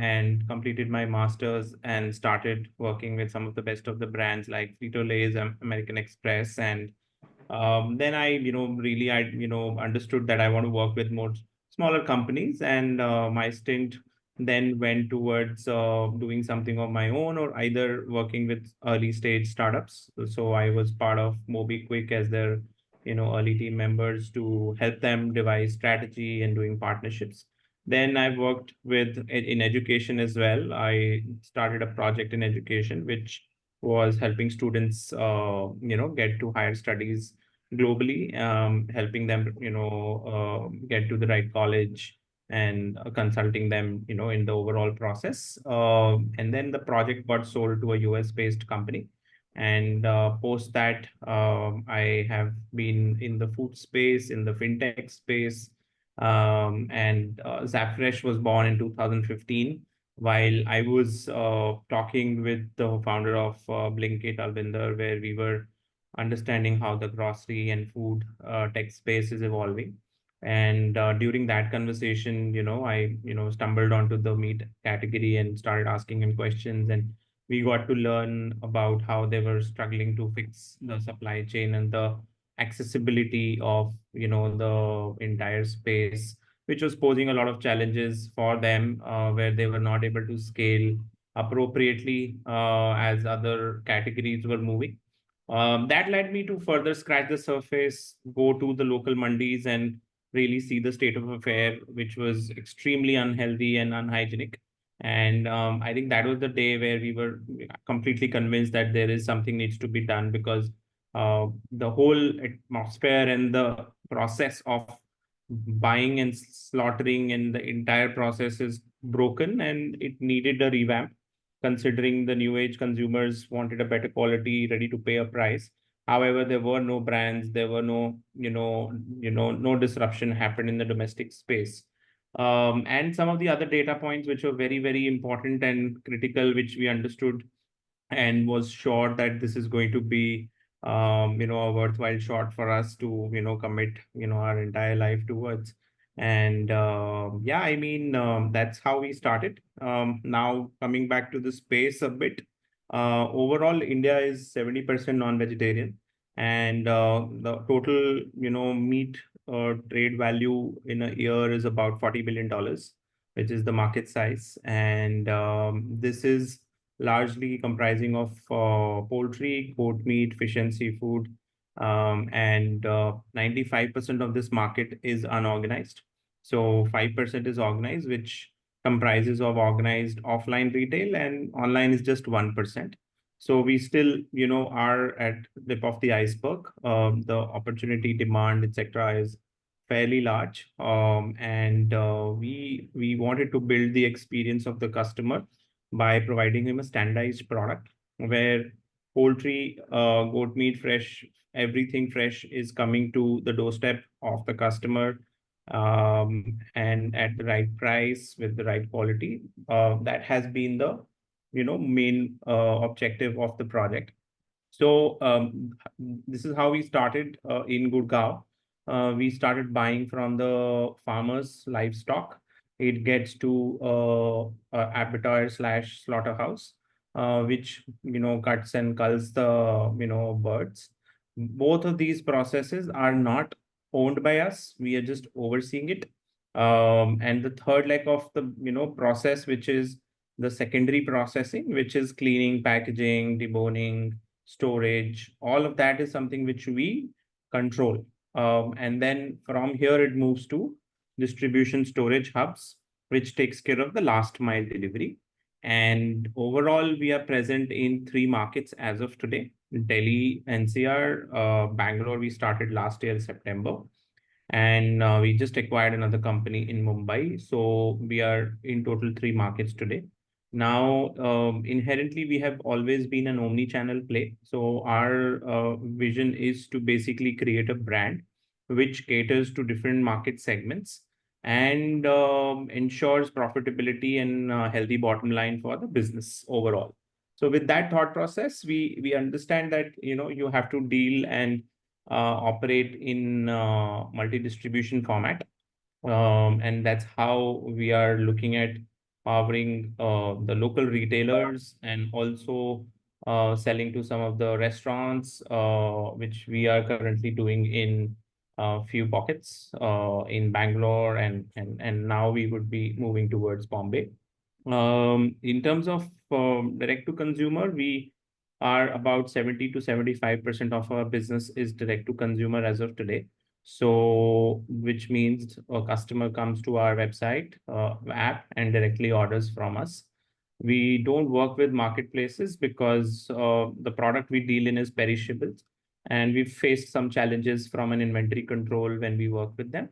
and completed my master's and started working with some of the brands like Frito-Lay's, American Express, and then I, really, understood that I want to work with more smaller companies, and my stint then went towards doing something of my own or either working with early stage startups. So I was part of MobiQuick as their, early team members to help them devise strategy and doing partnerships. Then I worked with in education as well. I started a project in education, which was helping students, get to higher studies globally, helping them, get to the right college and consulting them, in the overall process. And then the project got sold to a US based company. And post that, I have been in the food space, in the fintech space. And Zappfresh was born in 2015 while I was talking with the founder of Blinkit, Alvinder, where we were understanding how the grocery and food tech space is evolving. And during that conversation, I, stumbled onto the meat category and started asking him questions. And we got to learn about how they were struggling to fix the supply chain and the accessibility of, the entire space, which was posing a lot of challenges for them, where they were not able to scale appropriately as other categories were moving. That led me to further scratch the surface, go to the local mandis and really see the state of affair, which was extremely unhealthy and unhygienic. And I think that was the day where we were completely convinced that there is something needs to be done, because the whole atmosphere and the process of buying and slaughtering and the entire process is broken, and it needed a revamp, considering the new age consumers wanted a better quality, ready to pay a price. However, there were no brands, there were no, no disruption happened in the domestic space. And some of the other data points which were very, very important and critical, which we understood and was sure that this is going to be, a worthwhile shot for us to, commit, our entire life towards. And yeah, I mean, that's how we started. Now coming back to the space a bit, overall India is 70% non-vegetarian, and the total, meat trade value in a year is about $40 billion, which is the market size. And this is largely comprising of poultry, goat meat, fish and seafood. And 95% of this market is unorganized. So 5% is organized, which comprises of organized offline retail, and online is just 1%. So we still, are at the tip of the iceberg. The opportunity, demand, etc., is fairly large. And we wanted to build the experience of the customer by providing him a standardized product where poultry, goat meat, fresh, everything fresh is coming to the doorstep of the customer, and at the right price with the right quality. That has been the, main objective of the project. So this is how we started in Gurgaon. We started buying from the farmers' livestock. It gets to abattoir slash slaughterhouse, which, cuts and culls the, birds. Both of these processes are not owned by us. We are just overseeing it. And the third leg of the, process, which is the secondary processing, which is cleaning, packaging, deboning, storage, all of that is something which we control. And then from here, it moves to distribution storage hubs, which takes care of the last mile delivery. And overall, we are present in 3 markets as of today: Delhi, NCR, Bangalore. We started last year, September. And we just acquired another company in Mumbai. So we are in total 3 markets today. Now, inherently, we have always been an omni-channel play. So our vision is to basically create a brand which caters to different market segments and ensures profitability and healthy bottom line for the business overall. So with that thought process, we understand that, you have to deal and operate in multi-distribution format. And that's how we are looking at powering the local retailers, and also selling to some of the restaurants, which we are currently doing in a few pockets in Bangalore, and now we would be moving towards Bombay. In terms of direct to consumer, we are about 70 to 75% of our business is direct to consumer as of today. So, which means a customer comes to our website, app, and directly orders from us. We don't work with marketplaces because the product we deal in is perishable, and we've faced some challenges from an inventory control when we work with them,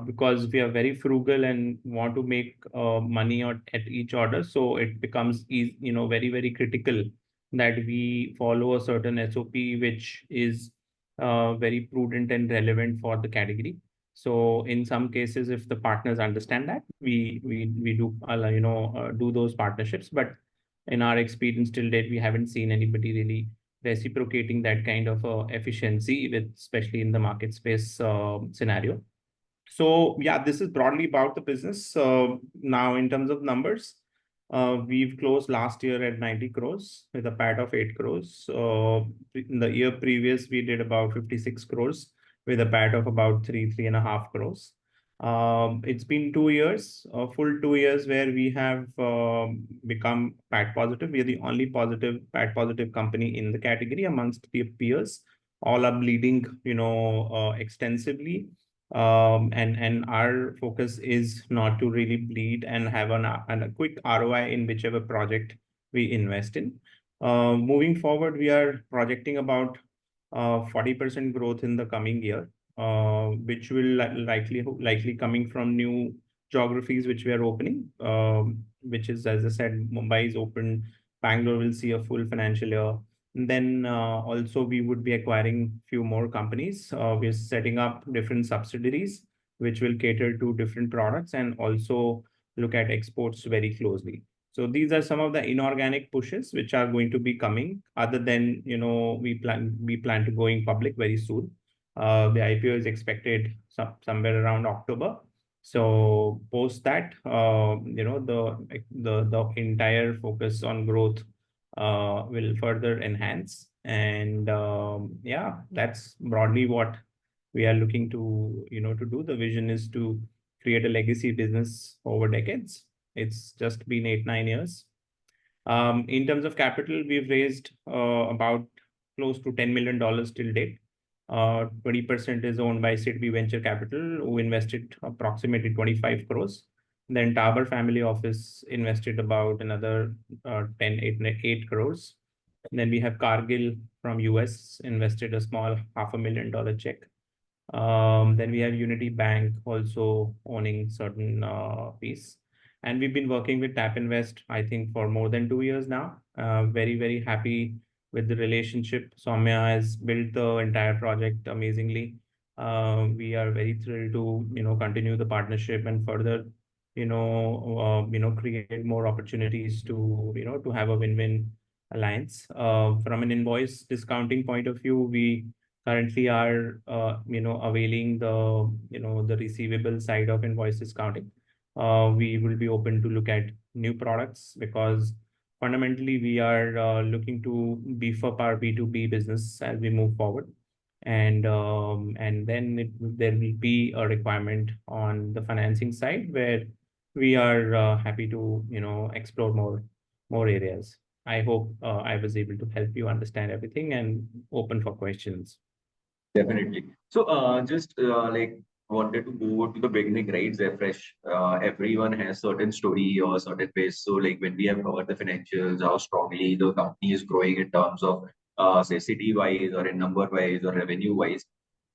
because we are very frugal and want to make money at each order. So it becomes easy, very, very critical that we follow a certain SOP, which is very prudent and relevant for the category. So in some cases, if the partners understand that, we do do those partnerships. But in our experience till date, we haven't seen anybody really reciprocating that kind of efficiency, with especially in the market space scenario. So yeah, this is broadly about the business. Now, in terms of numbers, we've closed last year at 90 crores with a PAT of 8 crores. In the year previous, we did about 56 crores with a PAT of about 3.5 crores. It's been 2 years, a full 2 years, where we have become PAT positive. We are the only positive PAT positive company in the category amongst the peers. All are bleeding, extensively, and our focus is not to really bleed and have a quick ROI in whichever project we invest in. Moving forward, we are projecting about 40% growth in the coming year, which will likely coming from new geographies which we are opening, which is, as I said, Mumbai is open, Bangalore will see a full financial year. And then also we would be acquiring few more companies. We're setting up different subsidiaries which will cater to different products and also look at exports very closely. So these are some of the inorganic pushes which are going to be coming. Other than, we plan to going public very soon. The IPO is expected somewhere around October. So post that, the entire focus on growth will further enhance. And yeah, that's broadly what we are looking to do. The vision is to create a legacy business over decades. It's just been 8, 9 years. In terms of capital, we've raised about close to $10 million till date. 20% is owned by Sidbi Venture Capital, who invested approximately 25 crores. Then Taber Family Office invested about another 8 crores. Then we have Cargill from US invested a small $500,000 check. Then we have Unity Bank also owning certain piece. And we've been working with Tap Invest, I think, for more than 2 years now. Very, very happy with the relationship. Soumya has built the entire project amazingly. We are very thrilled to, continue the partnership and further, create more opportunities to have a win-win alliance. From an invoice discounting point of view, we currently are, availing the receivable side of invoice discounting. We will be open to look at new products because fundamentally we are looking to beef up our B2B business as we move forward. And then there will be a requirement on the financing side where we are happy to, explore more areas. I hope I was able to help you understand everything and open for questions. Definitely. So, just like wanted to go to the beginning, right? Zappfresh. Everyone has certain story or certain pace. So, like when we have covered the financials, how strongly the company is growing in terms of, say, city wise or in number wise or revenue wise.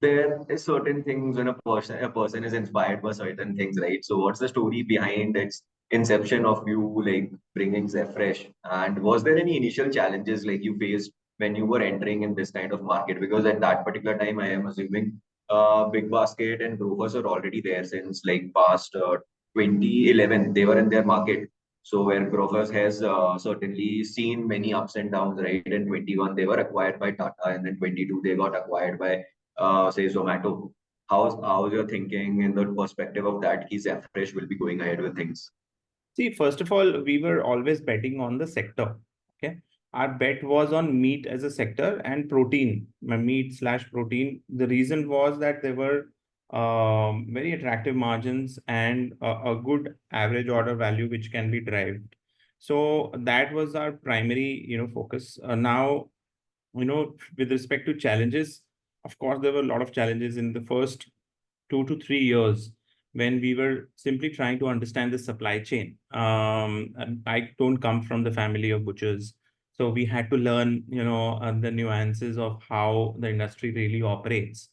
There is certain things when a person is inspired by certain things, right? So, what's the story behind its inception of you like bringing Zappfresh? And was there any initial challenges like you faced when you were entering in this kind of market? Because at that particular time, I am assuming Big Basket and Grofers are already there since like past 2011. They were in their market. So where Grofers has certainly seen many ups and downs, right? In 21, they were acquired by Tata, and then 22, they got acquired by, say, Zomato. How's your thinking in the perspective of that? Is Fresh will be going ahead with things? See, first of all, we were always betting on the sector. Okay. Our bet was on meat as a sector and protein, meat slash protein. The reason was that there were very attractive margins and a good average order value which can be derived. So that was our primary, focus. Now, with respect to challenges, of course, there were a lot of challenges in the first 2 to 3 years when we were simply trying to understand the supply chain. And I don't come from the family of butchers, so we had to learn, the nuances of how the industry really operates.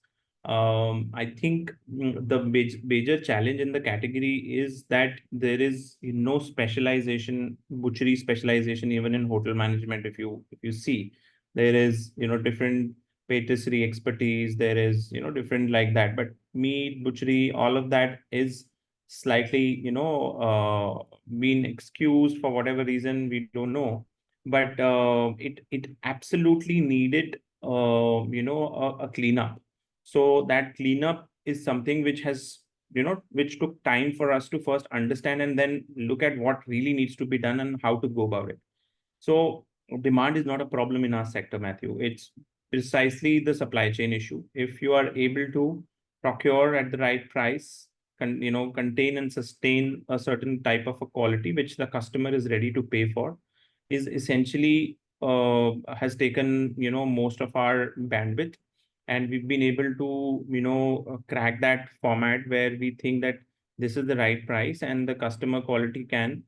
I think the major challenge in the category is that there is no specialization, butchery specialization, even in hotel management. If you see, there is different patisserie expertise. There is different like that, but meat, butchery, all of that is slightly, being excused for whatever reason, we don't know. But it absolutely needed, a cleanup. So that cleanup is something which has, which took time for us to first understand and then look at what really needs to be done and how to go about it. So demand is not a problem in our sector, Matthew. It's precisely the supply chain issue. If you are able to procure at the right price, contain and sustain a certain type of a quality which the customer is ready to pay for, is essentially has taken most of our bandwidth, and we've been able to crack that format where we think that this is the right price and the customer quality can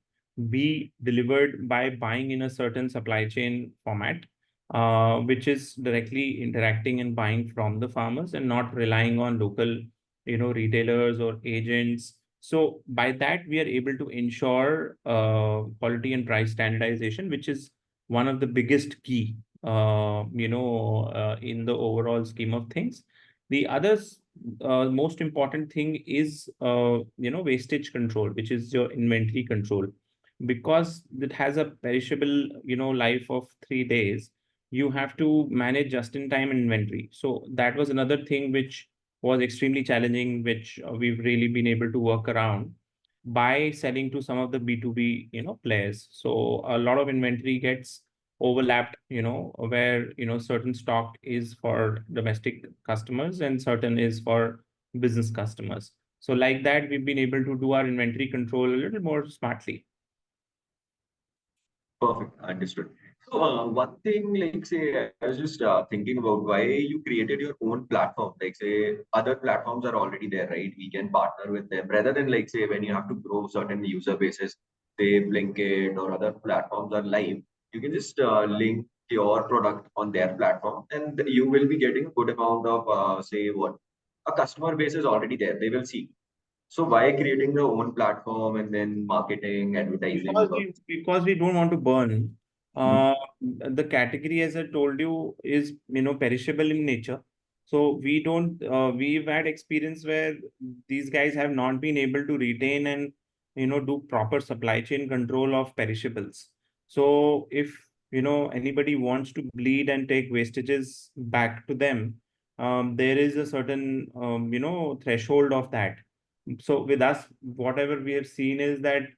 be delivered by buying in a certain supply chain format, which is directly interacting and buying from the farmers and not relying on local, retailers or agents. So by that, we are able to ensure quality and price standardization, which is one of the biggest key, in the overall scheme of things. The others, most important thing is, wastage control, which is your inventory control, because it has a perishable, life of 3 days. You have to manage just in time inventory. So that was another thing which was extremely challenging, which we've really been able to work around by selling to some of the B2B, players. So a lot of inventory gets overlapped, where, certain stock is for domestic customers and certain is for business customers. So like that, we've been able to do our inventory control a little more smartly. Perfect. Understood. So, one thing, like, say, I was just thinking about why you created your own platform. Like, say, other platforms are already there, right? We can partner with them rather than, like, say, when you have to grow certain user bases, say, Blinkit or other platforms are live, you can just link your product on their platform and you will be getting a good amount of, say, what a customer base is already there. They will see. So, why creating your own platform and then marketing, advertising? Because we don't want to burn. Mhm. Uh, the category, as I told you, is perishable in nature. So we don't. We've had experience where these guys have not been able to retain and do proper supply chain control of perishables. So if anybody wants to bleed and take wastages back to them, there is a certain threshold of that. So with us, whatever we have seen is that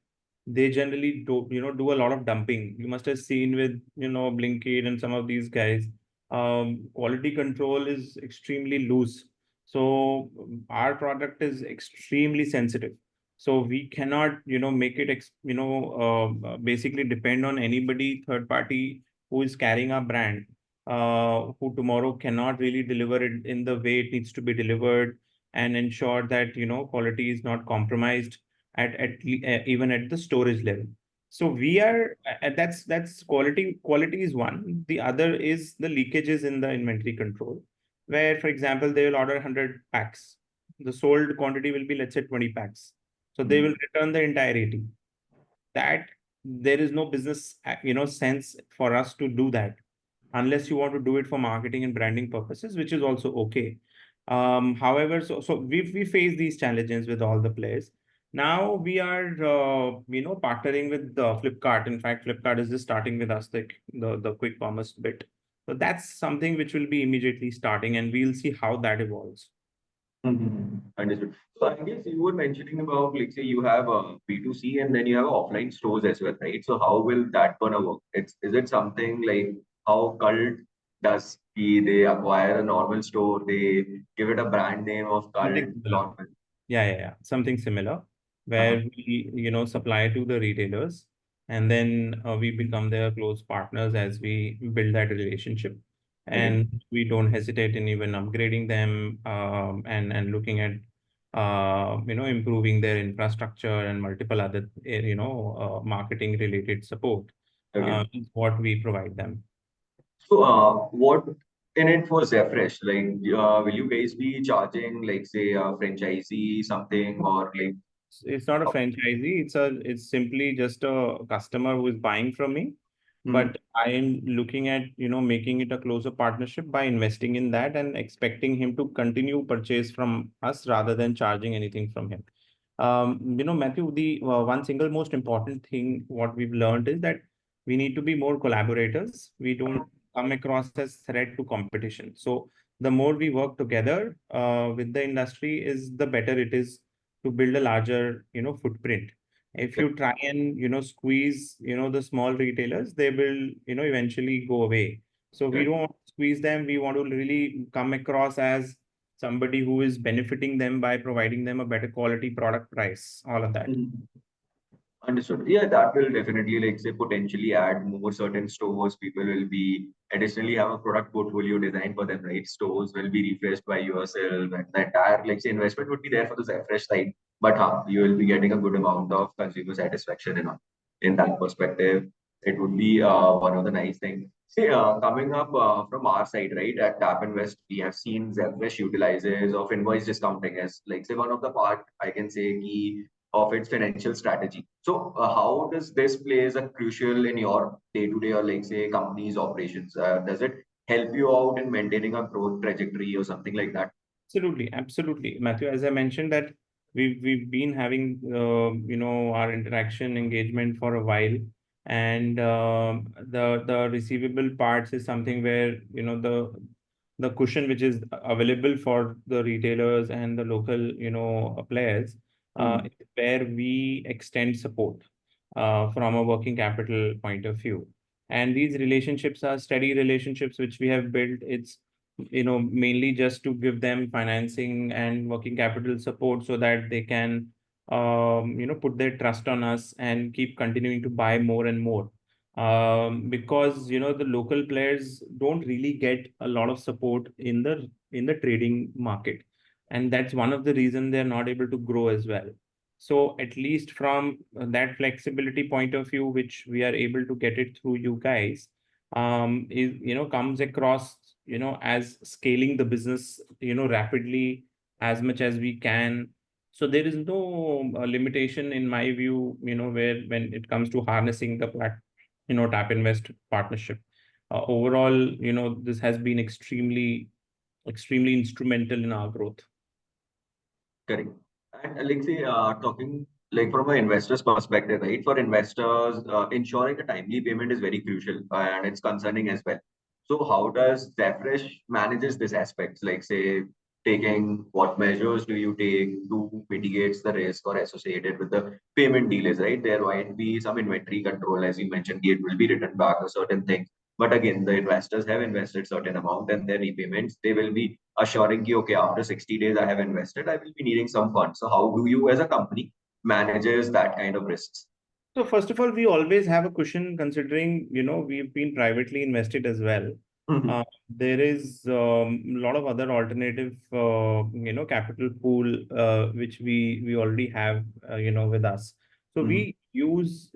they generally do a lot of dumping. You must have seen with Blinkit and some of these guys. Quality control is extremely loose. So our product is extremely sensitive. So we cannot make it basically depend on anybody third party who is carrying our brand, who tomorrow cannot really deliver it in the way it needs to be delivered and ensure that quality is not compromised even at the storage level. So we are that's quality is one. The other is the leakages in the inventory control, where, for example, they will order 100 packs. The sold quantity will be, let's say, 20 packs. So they will return the entire 80. That there is no business sense for us to do that unless you want to do it for marketing and branding purposes, which is also okay. However, so we face these challenges with all the players. Now we are partnering with Flipkart. In fact, Flipkart is just starting with us the quick commerce bit. So that's something which will be immediately starting, and we'll see how that evolves. Understood. So I guess you were mentioning about, like, say you have a B2C and then you have offline stores as well, right? So how will that gonna work? Is it something like how Cult does they acquire a normal store, they give it a brand name of Cult Something similar. along with Yeah. Something similar where uh-huh. we, supply to the retailers, and then we become their close partners as we build that relationship. Okay. And we don't hesitate in even upgrading them, and looking at, improving their infrastructure and multiple other, marketing related support, Okay. is what we provide them. So what in it for Zappfresh? Like will you guys be charging like say a franchisee something or like It's not a franchisee. It's simply just a customer who is buying from me. Mhm. But I am looking at, making it a closer partnership by investing in that and expecting him to continue purchase from us rather than charging anything from him. Matthew, the one single most important thing what we've learned is that we need to be more collaborators. We don't come across as threat to competition. So the more we work together with the industry is the better it is to build a larger, footprint. If you try and, squeeze, the small retailers, they will, eventually go away. So we Correct. don't want to squeeze them. We want to really come across as somebody who is benefiting them by providing them a better quality product price, all of that. Mhm. Understood. Yeah, that will definitely, like, say, potentially add more certain stores. People will be additionally have a product portfolio designed for them, right? Stores will be refreshed by yourself, and the entire, like, say, investment would be there for the Zappfresh side. But you will be getting a good amount of consumer satisfaction in that perspective. It would be one of the nice things. See, coming up from our side, right, at Tap Invest, we have seen Zappfresh utilizes of invoice discounting as, like, say, one of the part I can say key of its financial strategy. So, how does this plays a crucial in your day-to-day or like say company's operations? Does it help you out in maintaining a growth trajectory or something like that? Absolutely, Matthew. As I mentioned that we've been having, our interaction engagement for a while, and the receivable parts is something where, the cushion which is available for the retailers and the local, players, Mhm. is where we extend support from a working capital point of view. And these relationships are steady relationships which we have built. It's, mainly just to give them financing and working capital support so that they can, put their trust on us and keep continuing to buy more and more. Because, the local players don't really get a lot of support in the trading market. And that's one of the reasons they're not able to grow as well. So at least from that flexibility point of view, which we are able to get it through you guys, is, comes across, as scaling the business, rapidly as much as we can. So there is no limitation in my view, where when it comes to harnessing the Tap Invest partnership. Overall, this has been extremely instrumental in our growth. Correct. And like say, talking like from an investor's perspective, right? For investors, ensuring a timely payment is very crucial, and it's concerning as well. So, how does Zappfresh manages this aspects? Like, say, taking what measures do you take to mitigate the risk or associated with the payment delays? Right, there might be some inventory control, as you mentioned, it will be written back a certain thing. But again, the investors have invested certain amount and their repayments, they will be assuring you, okay, after 60 days I have invested, I will be needing some funds. So how do you as a company manages that kind of risks? So first of all, we always have a cushion considering, we've been privately invested as well. Mhm. There is a lot of other alternative, capital pool, which we already have, with us. So Mhm. we use,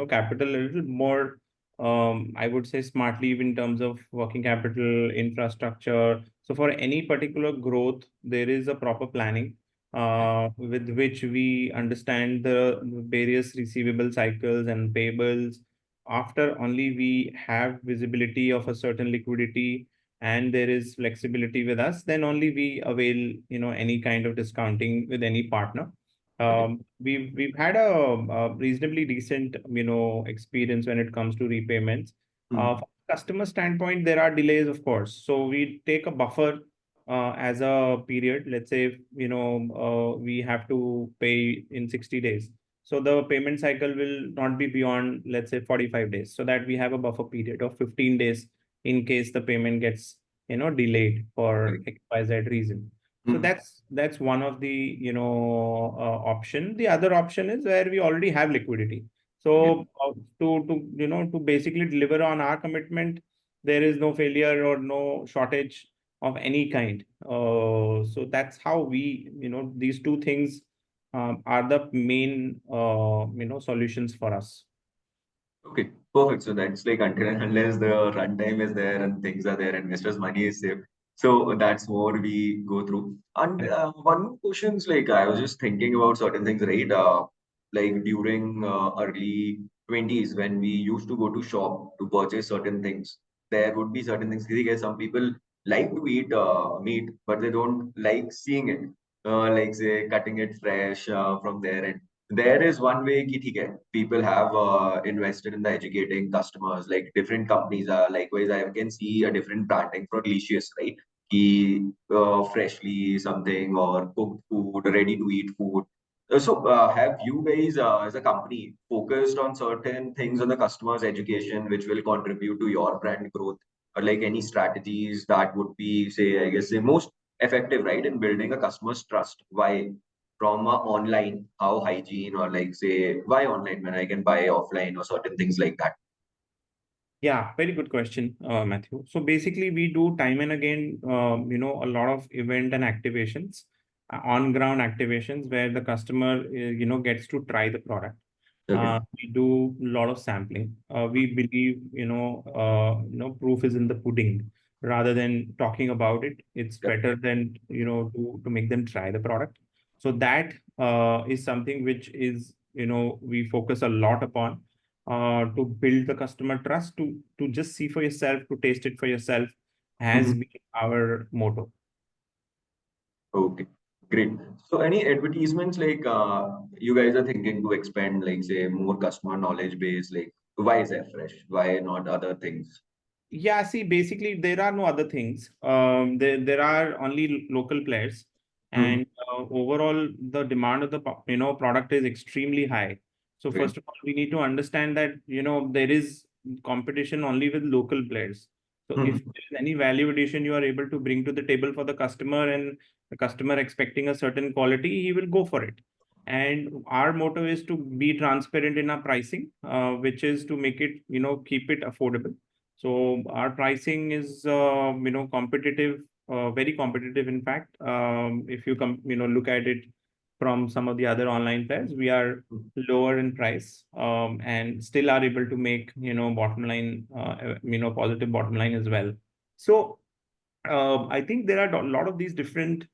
capital a little more, I would say smartly in terms of working capital, infrastructure. So for any particular growth, there is a proper planning with which we understand the various receivable cycles and payables. After only we have visibility of a certain liquidity and there is flexibility with us, then only we avail, any kind of discounting with any partner. Okay. We've had a reasonably decent, experience when it comes to repayments. Mhm. From a customer standpoint, there are delays, of course. So we take a buffer as a period. Let's say, we have to pay in 60 days. So the payment cycle will not be beyond, let's say, 45 days, so that we have a buffer period of 15 days in case the payment gets, delayed for Correct. XYZ reason. So Mhm. that's one of the, option. The other option is where we already have liquidity. Yeah. So to basically deliver on our commitment, there is no failure or no shortage of any kind. So that's how we, these two things are the main, solutions for us. Okay, perfect. So that's like until and unless the runtime is there and things are there, investors' money is safe. So that's what we go through. And one more question is like I was just thinking about certain things, right? Like during early 20s when we used to go to shop to purchase certain things, there would be certain things. Like, some people like to eat meat, but they don't like seeing it, like say cutting it fresh from there. And there is one way कि ठीक है people have invested in the educating customers like different companies are likewise I can see a different branding for delicious right कि freshly something or cooked food ready to eat food. So have you guys as a company focused on certain things on the customer's education which will contribute to your brand growth or like any strategies that would be say I guess say most effective right in building a customer's trust why from online, how hygiene or like say why online when I can buy offline or certain things like that. Yeah, very good question, Matthew. So basically, we do time and again, a lot of event and activations, on-ground activations where the customer, gets to try the product. Okay. We do a lot of sampling. We believe, proof is in the pudding. Rather than talking about it, it's Correct. better than, to make them try the product. So that is something which is, we focus a lot upon to build the customer trust, to just see for yourself, to taste it for yourself, has Mhm. been our motto. Okay. Great. So any advertisements like you guys are thinking to expand like say more customer knowledge base like why is that fresh? Why not other things? Yeah, see, basically there are no other things. There are only local players, Hmm. and overall the demand of the product is extremely high. So Okay. first of all, we need to understand that there is competition only with local players. So if Hmm. there is any value addition you are able to bring to the table for the customer, and the customer expecting a certain quality, he will go for it. And our motto is to be transparent in our pricing, which is to make it, keep it affordable. So our pricing is, competitive, very competitive. In fact, if you look at it from some of the other online players, we are lower in price, and still are able to make, bottom line, positive bottom line as well. So I think there are a lot of these different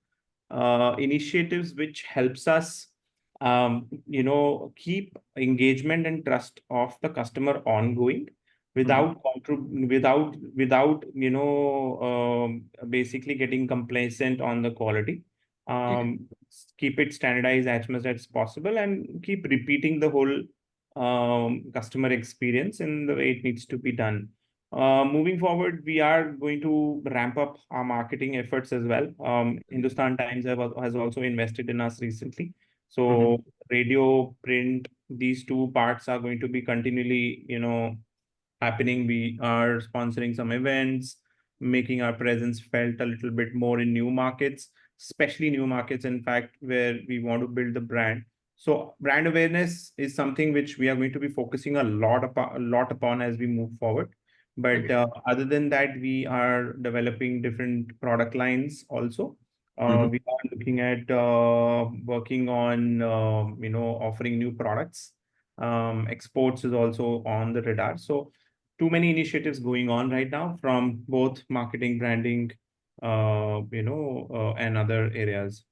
initiatives which helps us, keep engagement and trust of the customer ongoing Hmm. without basically getting complacent on the quality. Okay. Keep it standardized as much as possible and keep repeating the whole customer experience in the way it needs to be done. Moving forward, we are going to ramp up our marketing efforts as well. Hindustan Times has also invested in us recently. Hmm. So radio, print, these two parts are going to be continually, happening. We are sponsoring some events, making our presence felt a little bit more in new markets, especially new markets, in fact, where we want to build the brand. So brand awareness is something which we are going to be focusing a lot upon as we move forward. But Okay. other than that, we are developing different product lines also. Hmm. We are looking at working on, offering new products. Exports is also on the radar. So too many initiatives going on right now from both marketing, branding, and other areas.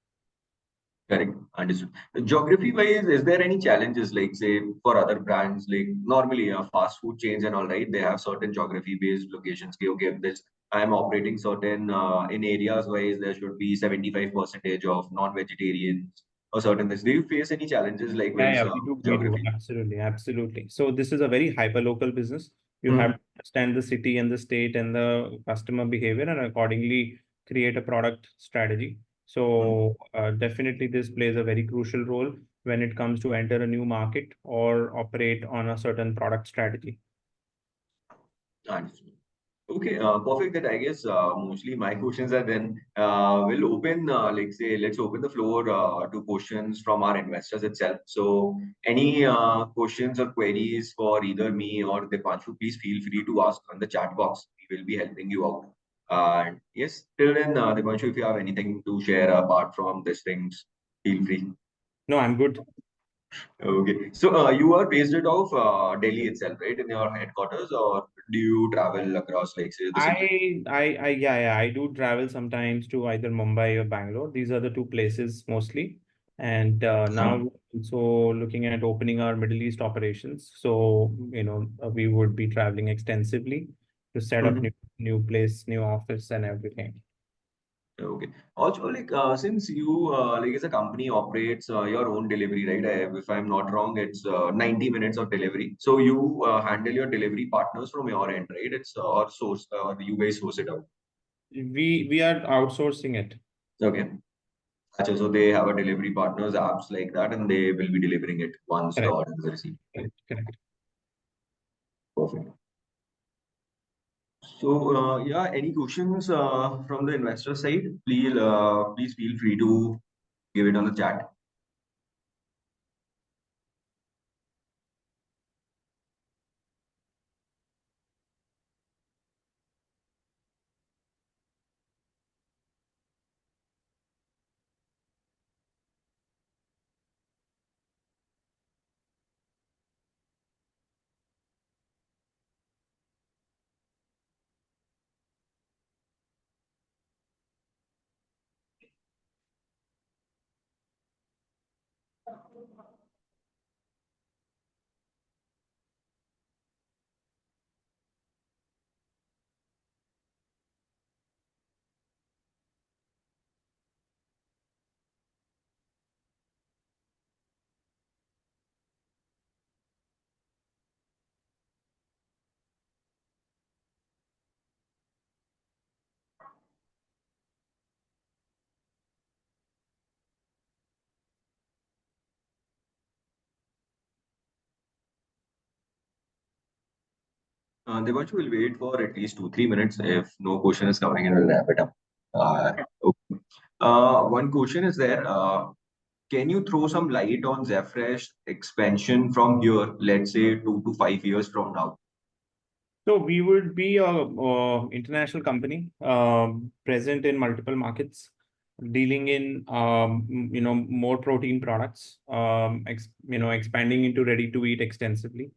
Correct. Understood. Geography wise, is there any challenges like say for other brands like normally fast food chains and all right, they have certain geography based locations. Okay, okay, this I am operating certain in areas wise there should be 75 percentage of non-vegetarians or certain things. Do you face any challenges Yeah, likewise yeah, we do. geography? Absolutely, absolutely. So this is a very hyper-local business. You have Hmm. to understand the city and the state and the customer behavior, and accordingly create a product strategy. So definitely this plays a very crucial role when it comes to enter a new market or operate on a certain product strategy. Understood. Okay, perfect. That I guess mostly my questions are then. We'll open, like say, let's open the floor to questions from our investors itself. So, any questions or queries for either me or Deepanshu, please feel free to ask on the chat box. We will be helping you out. And yes, till then, Deepanshu, if you have anything to share apart from these things, feel free. No, I'm good. Okay. So you are based out of Delhi itself, right, in your headquarters, or do you travel across, like, say, the city? Yeah, I do travel sometimes to either Mumbai or Bangalore. These are the two places mostly. And now Huh? we're also looking at opening our Middle East operations. So, we would be traveling extensively to set up Mhm. new place, new office and everything. Okay. Also, like, since you, like, as a company operates your own delivery, right? If I'm not wrong, it's 90 minutes of delivery. So you handle your delivery partners from your end, right? It's or source, or you guys source it out. We are outsourcing it. Okay. Gotcha. So they have a delivery partners apps like that, and they will be delivering it once the Correct, order is received. correct. Perfect. So, yeah, any questions from the investor side? Please feel free to give it on the chat. Devanshu will wait for at least 2-3 minutes. If no question is coming in, we'll wrap it up. Okay. One question is there. Can you throw some light on Zappfresh expansion from here, let's say 2 to 5 years from now? So we would be a international company, present in multiple markets, dealing in more protein products, expanding into ready to eat extensively.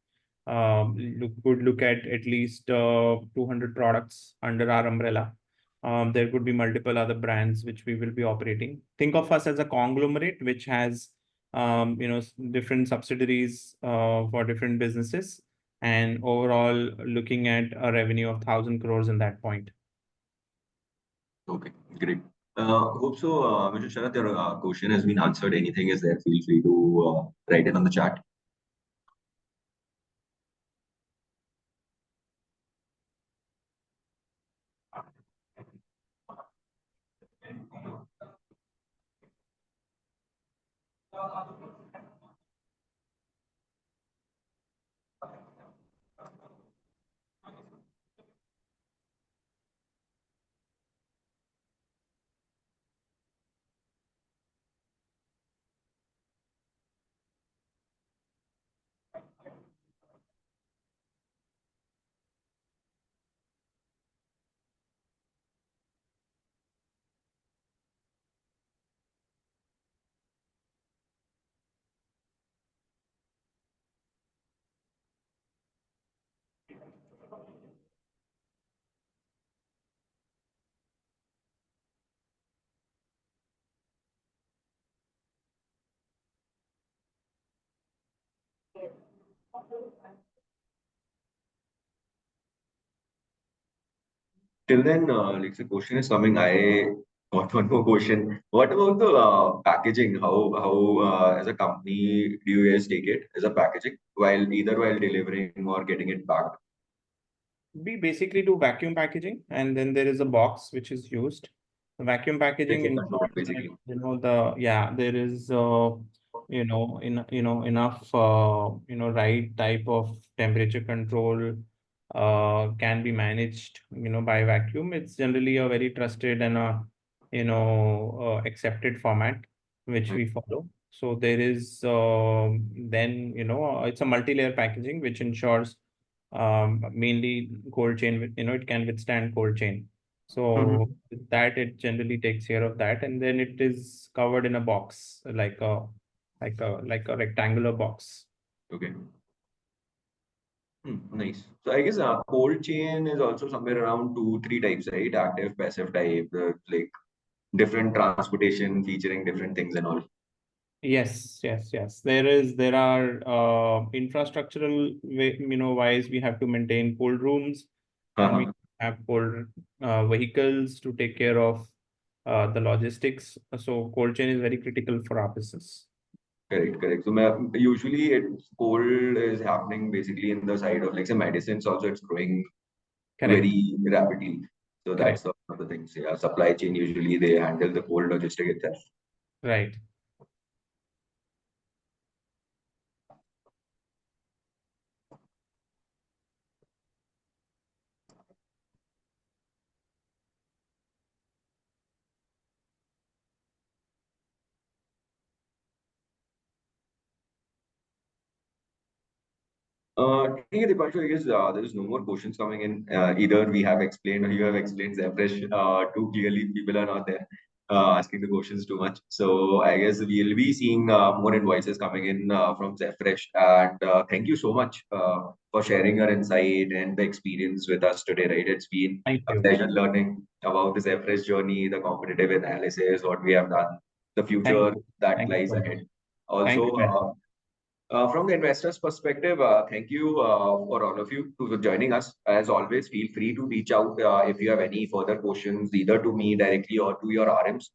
Could look at least 200 products under our umbrella. There could be multiple other brands which we will be operating. Think of us as a conglomerate which has different subsidiaries for different businesses, and overall looking at a revenue of 1,000 crores in that point. Okay, great. Hope so, Mr. Sharath, your question has been answered. Anything is there, feel free to write it on the chat. Till then, like the question is coming. I got one more question. What about the packaging? How as a company do you guys take it as a packaging while either while delivering or getting it back? We basically do vacuum packaging, and then there is a box which is used. Vacuum packaging Temperature control, ensures that, basically. there is, enough, right type of temperature control can be managed, by vacuum. It's generally a very trusted and accepted format which we follow. So there is, then, it's a multi-layer packaging which ensures mainly cold chain, it can withstand cold chain. So Mhm. with that, it generally takes care of that, and then it is covered in a box, like a rectangular box. Okay. Nice. So I guess cold chain is also somewhere around two, three types, right? Active, passive type, like different transportation featuring different things and all. Yes, yes, yes. There are infrastructural wise, we have to maintain cold rooms, and we Uh-huh. have cold vehicles to take care of the logistics. So cold chain is very critical for our business. Correct, correct. So usually it's cold is happening basically in the side of like say medicines also it's growing Correct, very rapidly. So correct, that's one of the things. Yeah, supply chain usually they handle the cold logistic itself. right. ठीक है Deepanshu, I guess there is no more questions coming in. Either we have explained or you have explained Zappfresh too clearly. People are not there asking the questions too much. So I guess we'll be seeing more invoices coming in from Zappfresh. And thank you so much for sharing your insight and the experience with us today. Right, it's been Thank a you. pleasure learning about the Zappfresh journey, the competitive analysis, what we have done, the Thank future you. that Thank you lies so much. ahead. Thank Also. you very much. From the investor's perspective, thank you for all of you to joining us. As always, feel free to reach out if you have any further questions, either to me directly or to your RMs.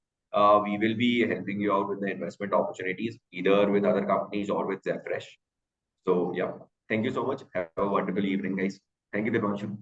We will be helping you out with the investment opportunities, either with other companies or with Zappfresh. So, yeah, thank you so much. Have a wonderful evening, guys. Thank you, Deepanshu.